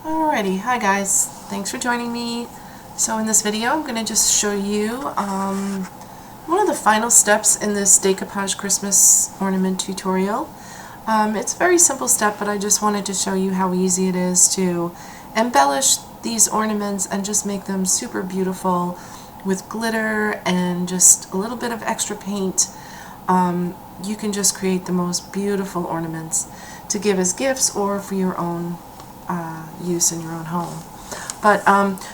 Alrighty, hi guys, thanks for joining me. So in this video I'm going to just show you one of the final steps in this Decoupaged Christmas ornament tutorial. It's a very simple step, but I just wanted to show you how easy it is to embellish these ornaments and just make them super beautiful with glitter and just a little bit of extra paint. You can just create the most beautiful ornaments to give as gifts or for your own use in your own home. But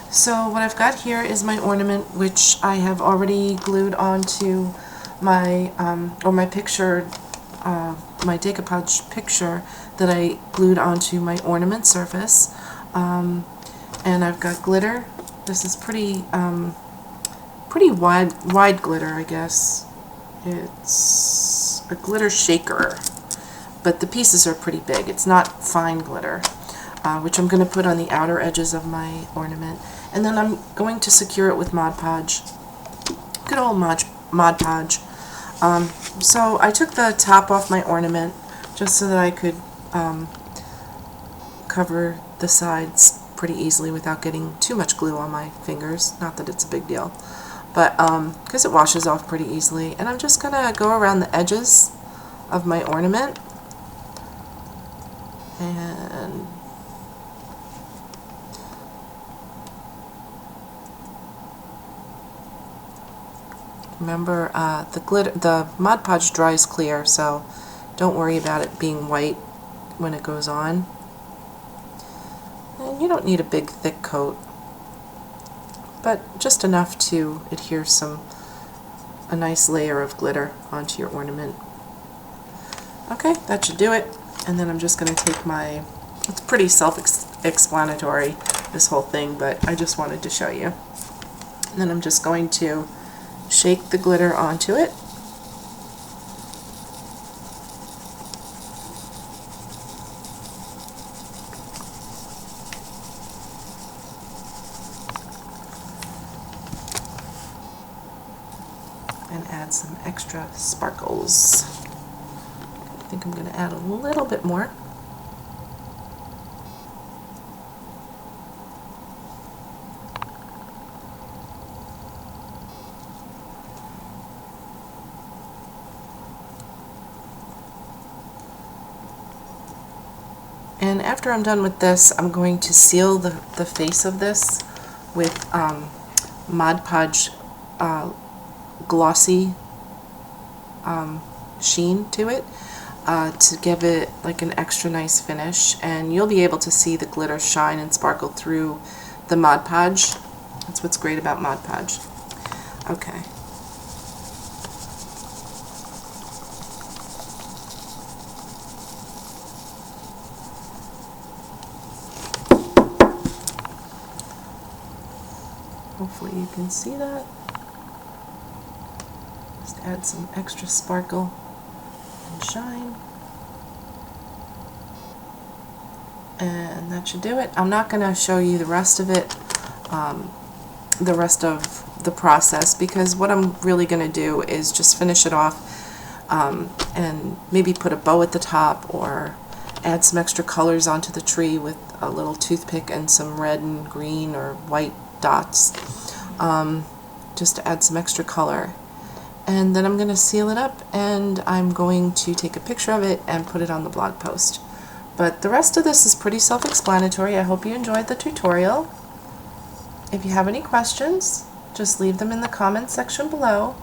so what I've got here is my ornament, which I have already glued onto my my picture, my decoupage picture that I glued onto my ornament surface, and I've got glitter. This is pretty wide glitter, I guess. It's a glitter shaker, but the pieces are pretty big. It's not fine glitter. Which I'm going to put on the outer edges of my ornament, and then I'm going to secure it with Mod Podge. Good old Mod Podge. So I took the top off my ornament just so that I could cover the sides pretty easily without getting too much glue on my fingers. Not that it's a big deal, but because it washes off pretty easily. And I'm just going to go around the edges of my ornament and remember, the Mod Podge dries clear, so don't worry about it being white when it goes on. And you don't need a big thick coat, but just enough to adhere a nice layer of glitter onto your ornament. Okay, that should do it. And then I'm just going to take it's pretty self-explanatory, this whole thing, but I just wanted to show you. And then I'm just going to shake the glitter onto it. And add some extra sparkles. I think I'm going to add a little bit more. And after I'm done with this, I'm going to seal the face of this with Mod Podge glossy sheen to it to give it like an extra nice finish. And you'll be able to see the glitter shine and sparkle through the Mod Podge. That's what's great about Mod Podge. Okay. Hopefully you can see that. Just add some extra sparkle and shine. And that should do it. I'm not going to show you the rest of it, the rest of the process, because what I'm really going to do is just finish it off and maybe put a bow at the top or add some extra colors onto the tree with a little toothpick and some red and green or white dots, just to add some extra color. And then I'm going to seal it up, and I'm going to take a picture of it and put it on the blog post. But the rest of this is pretty self-explanatory. I hope you enjoyed the tutorial. If you have any questions, just leave them in the comments section below,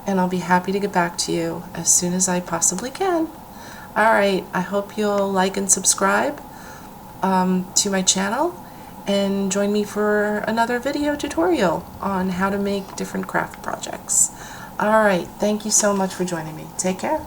and I'll be happy to get back to you as soon as I possibly can. Alright, I hope you'll like and subscribe to my channel, and join me for another video tutorial on how to make different craft projects. Alright, thank you so much for joining me. Take care.